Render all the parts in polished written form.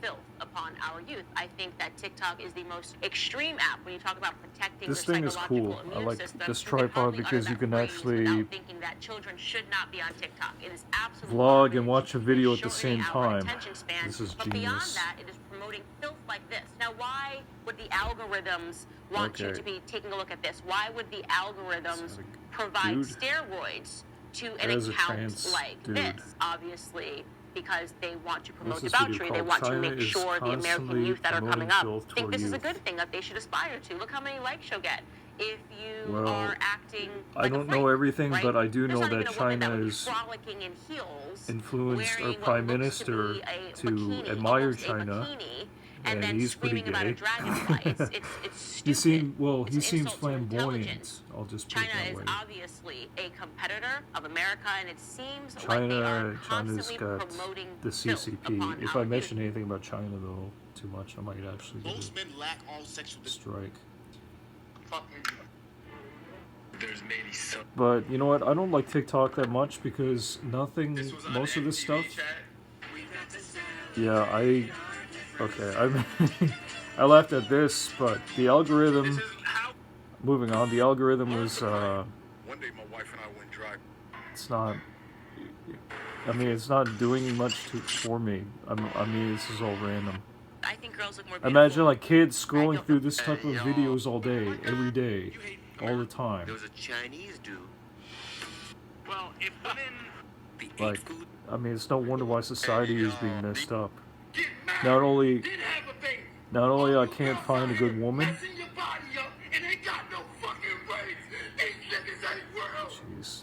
filth upon our youth. I think that TikTok is the most extreme app when you talk about protecting This their thing is psychological cool. I immune like system. this You can tripod hardly utter because you that can phrase actually without thinking that children should not be on TikTok. It is absolute vlog and garbage. watch a It is video at the shortening same our time. attention span. This is But beyond genius. that, it is promoting filth like this. Now, why would the algorithms want you to be taking a look at this? Why would the algorithms provide steroids to an account like this? Obviously, because they want to promote debauchery. They want to make sure the American youth that are coming up think this is a good thing that they should aspire to. Look how many likes you'll get if you are acting like I don't know everything, right? but I do There's know not that even a woman that China would be is frolicking in heels, influenced our wearing prime what looks minister to be a to bikini, admire almost China, a bikini, and then he's pretty screaming about a gay. dragonfly. It's stupid. He seems insult to flamboyant. intelligence. I'll just put China it that is way. obviously a competitor of America, and it seems China, like they are China's constantly got promoting the filth upon CCP. If our I mention youth. anything about China though too much, I might actually get Most men lack all sexual a strike. There's many so. But you know what? I don't like TikTok that much because most of this stuff. Yeah, okay. I laughed at this, but the algorithm. Moving on, the algorithm was. One day my wife and I went driving. It's not. I mean, it's not doing much for me. I mean, this is all random. I think girls look more beautiful. Imagine like kids scrolling through this type of videos all day, every day, all the time. There was a Chinese dude. Well, if women Like, I mean, it's no wonder why society is being messed up. Not only I can't find a good woman. Jeez.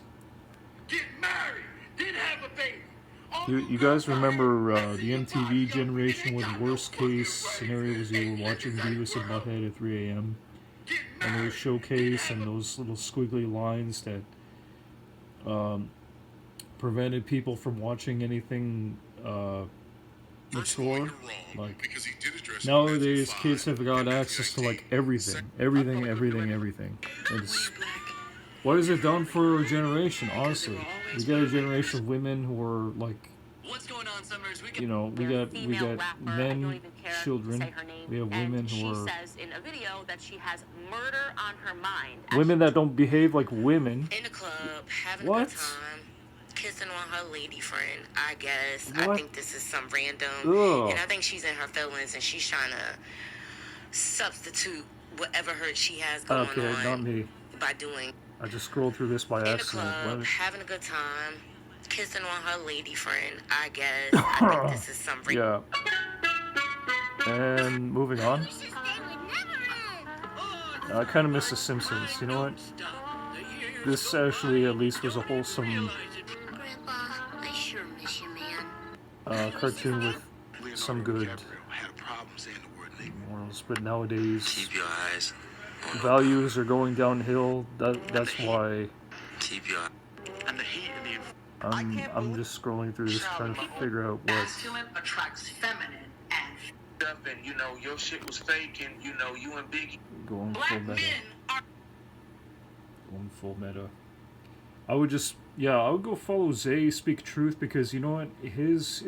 You guys remember the MTV generation where the worst case scenario was you were watching Beavis and Butthead at 3 a.m. and there was Showcase and those little squiggly lines that prevented people from watching anything mature. Like, nowadays kids have got access to like everything. It's, what has it done for our generation, honestly? We got a generation of women who are like, you know, we got men, children, we have women who are says in a video that she has murder on her mind. women that don't behave like women. In the club, having What? a good time, kissing on her lady friend, I guess. What? I think this is some random, Ugh. and I think she's in her feelings and she's trying to substitute whatever hurt she has going Okay, not on me. by doing. I just scrolled through this by In the accident. club, having a good time, kissing on her lady friend, I guess. I think this is some Yeah. And moving on. I kind of miss The Simpsons. You know what? This actually at least was a wholesome Grandpa, I sure miss you, man. cartoon with some good morals. But nowadays, Keep your eyes. values are going downhill. That's why and the heat and the I'm just scrolling through this trying to figure out what. Masculine attracts feminine and stuff, and you know your shit was fake, and you know you and Biggie. Going full black meta. men are Going full meta. I would go follow Zay Speak Truth because you know what, his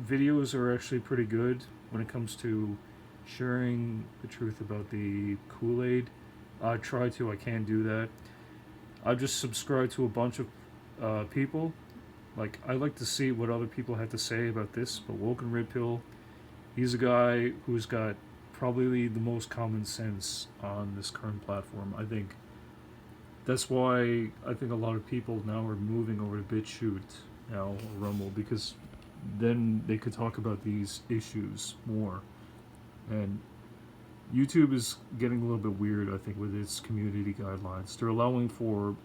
videos are actually pretty good when it comes to sharing the truth about the Kool-Aid. I can't do that. I just subscribe to a bunch of people. Like, I like to see what other people have to say about this, but Woken Red Pill, he's a guy who's got probably the most common sense on this current platform. I think that's why I think a lot of people now are moving over to BitChute now, or Rumble, because then they could talk about these issues more. And YouTube is getting a little bit weird, I think, with its community guidelines. They're allowing for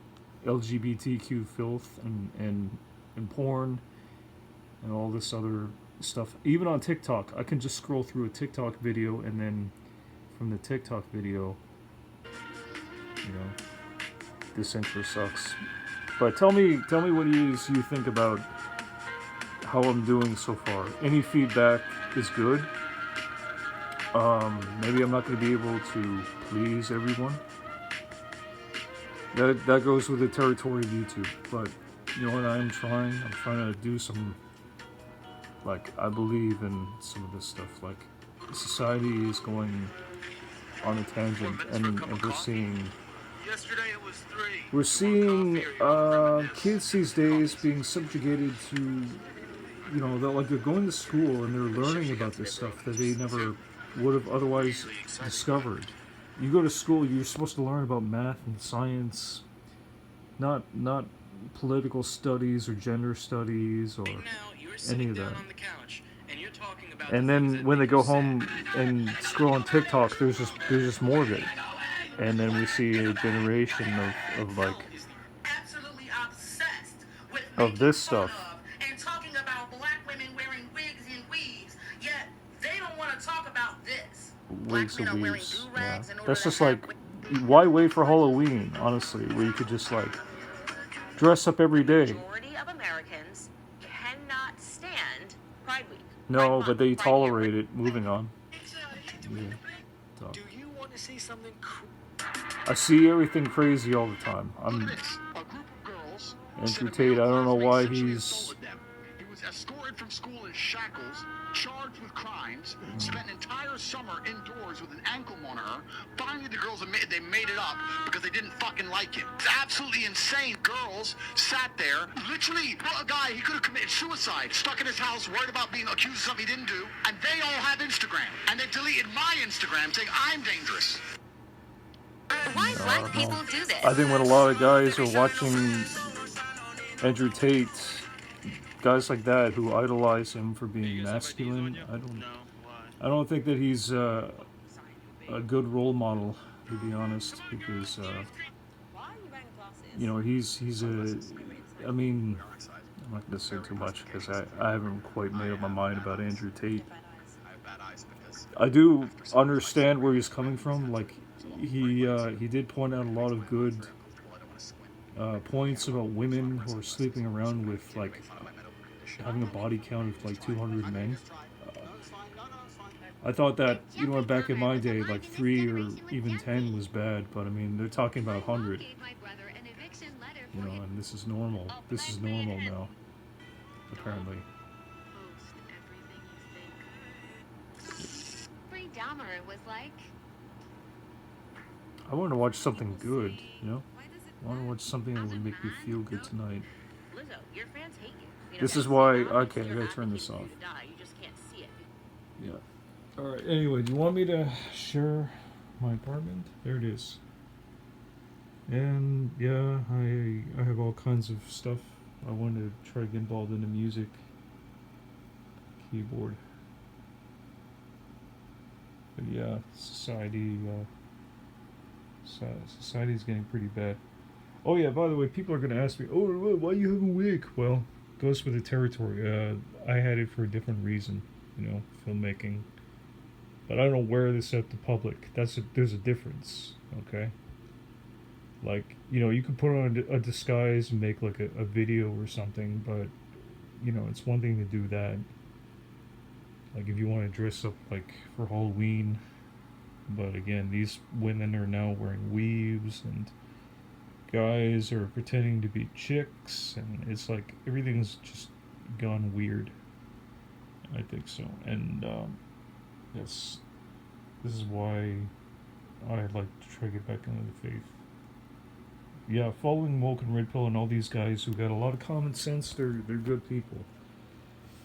LGBTQ filth and porn and all this other stuff. Even on TikTok, I can just scroll through a TikTok video and then from the TikTok video, you know, this intro sucks. But tell me what you think about how I'm doing so far. Any feedback is good. Maybe I'm not going to be able to please everyone. That goes with the territory of YouTube. But you know what? I'm trying to do some Like, I believe in some of this stuff. Like, society is going on a tangent, and we're seeing kids these days being subjugated to, you know, they're going to school and they're learning about this stuff that they never would have otherwise discovered. You go to school, you're supposed to learn about math and science, not political studies or gender studies or any of that. And then when they go home and scroll on TikTok, there's just more of it. And then we see a generation of like absolutely obsessed with of this stuff. and talking about black women wearing wigs and weaves, yet they don't want to talk about this. Wigs and weaves. Yeah. That's just like, why wait for Halloween, honestly, where you could just like dress up every day. The majority of Americans cannot stand Pride Week. No, but they tolerate it. Moving on. Yeah. So. Do you want to see something cool? I see everything crazy all the time. I'm Andrew Tate. I don't know why he's. He was escorted from school in shackles, charged with crimes, spent an entire summer indoors with an ankle monitor. Finally, the girls admitted they made it up because they didn't fucking like him. It's absolutely insane. Girls sat there, literally, a guy, he could have committed suicide, stuck in his house, worried about being accused of something he didn't do, and they all have Instagram. And they deleted my Instagram saying I'm dangerous. Why black people do this? I think when a lot of guys are watching Andrew Tate, guys like that who idolize him for being masculine, I don't think that he's a good role model, to be honest, because you know, he's a. I mean, I'm not gonna say too much because I haven't quite made up my mind about Andrew Tate. I do understand where he's coming from. Like, he did point out a lot of good points about women who are sleeping around with, like, having a body count of like 200 men. I thought that, you know, back in my day, like 3 or even 10 was bad, but I mean, they're talking about 100. You know, and this is normal. This is normal now, apparently. Dahmer was like. I want to watch something good, you know? I want to watch something that would make me feel good tonight. Lizzo, your fans hate you. This is why, okay, I gotta turn this off. You just can't see it. Yeah. Alright, anyway, do you want me to share my apartment? There it is. And, yeah, I have all kinds of stuff. I want to try to get involved in the music. Keyboard. But yeah, society's getting pretty bad. Oh yeah, by the way, people are going to ask me, oh, why you have a wig? Well, it goes with the territory. I had it for a different reason, you know, filmmaking. But I don't wear this at the public. There's a difference, okay? Like, you know, you can put on a disguise and make like a video or something, but, you know, it's one thing to do that. Like, if you want to dress up, like, for Halloween. But again, these women are now wearing weaves, and guys are pretending to be chicks, and it's like, everything's just gone weird. I think so. And, this is why I'd like to try to get back into the faith. Yeah, following Woke and Red Pill and all these guys who got a lot of common sense, they're good people.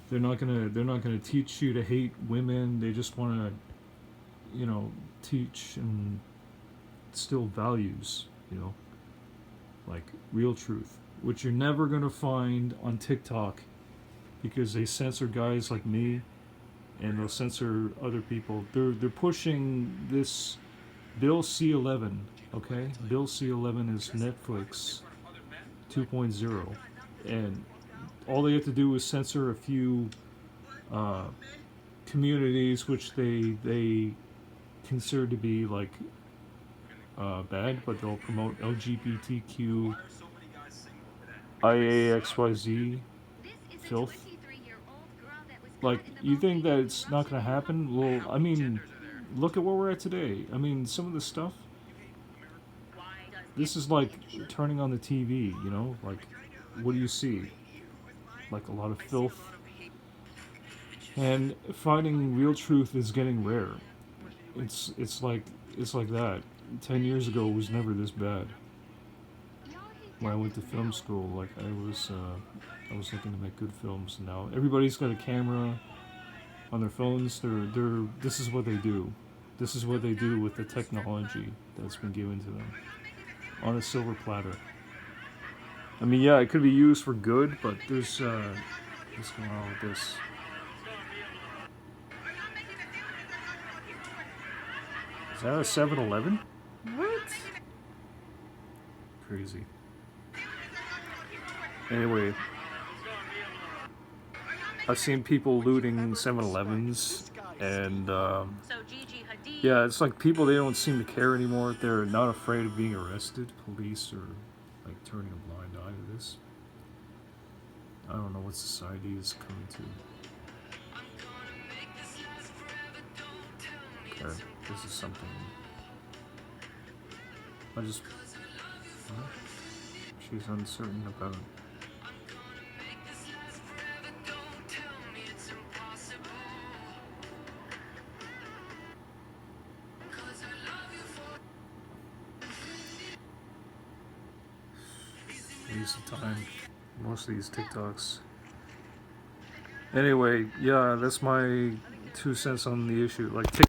They're not gonna teach you to hate women. They just want to, you know, teach and instill values, you know, like real truth, which you're never gonna find on TikTok, because they censor guys like me, and they'll censor other people. They're pushing this Bill C-11. Okay, Bill C-11 is Netflix 2.0, and all they have to do is censor a few communities which they consider to be like bad, but they'll promote LGBTQ, IAXYZ filth. Like, you think that it's not going to happen? Well, I mean, look at where we're at today. I mean, some of the stuff. This is like turning on the TV, you know? Like, what do you see? Like a lot of filth, And finding real truth is getting rare. It's like that. 10 years ago it was never this bad. When I went to film school, like I was looking to make good films. Now everybody's got a camera on their phones. This is what they do. This is what they do with the technology that's been given to them on a silver platter. I mean, yeah, it could be used for good, but there's what's going on with this? Is that a 7-Eleven? What? Crazy. Anyway, I've seen people looting 7-Elevens, and yeah, it's like people, they don't seem to care anymore. They're not afraid of being arrested. Police are like turning a blind eye to this. I don't know what society is coming to. Okay, this is something. She's uncertain about. Waste of time. Most of these TikToks. Anyway, yeah, that's my 2 cents on the issue. Like,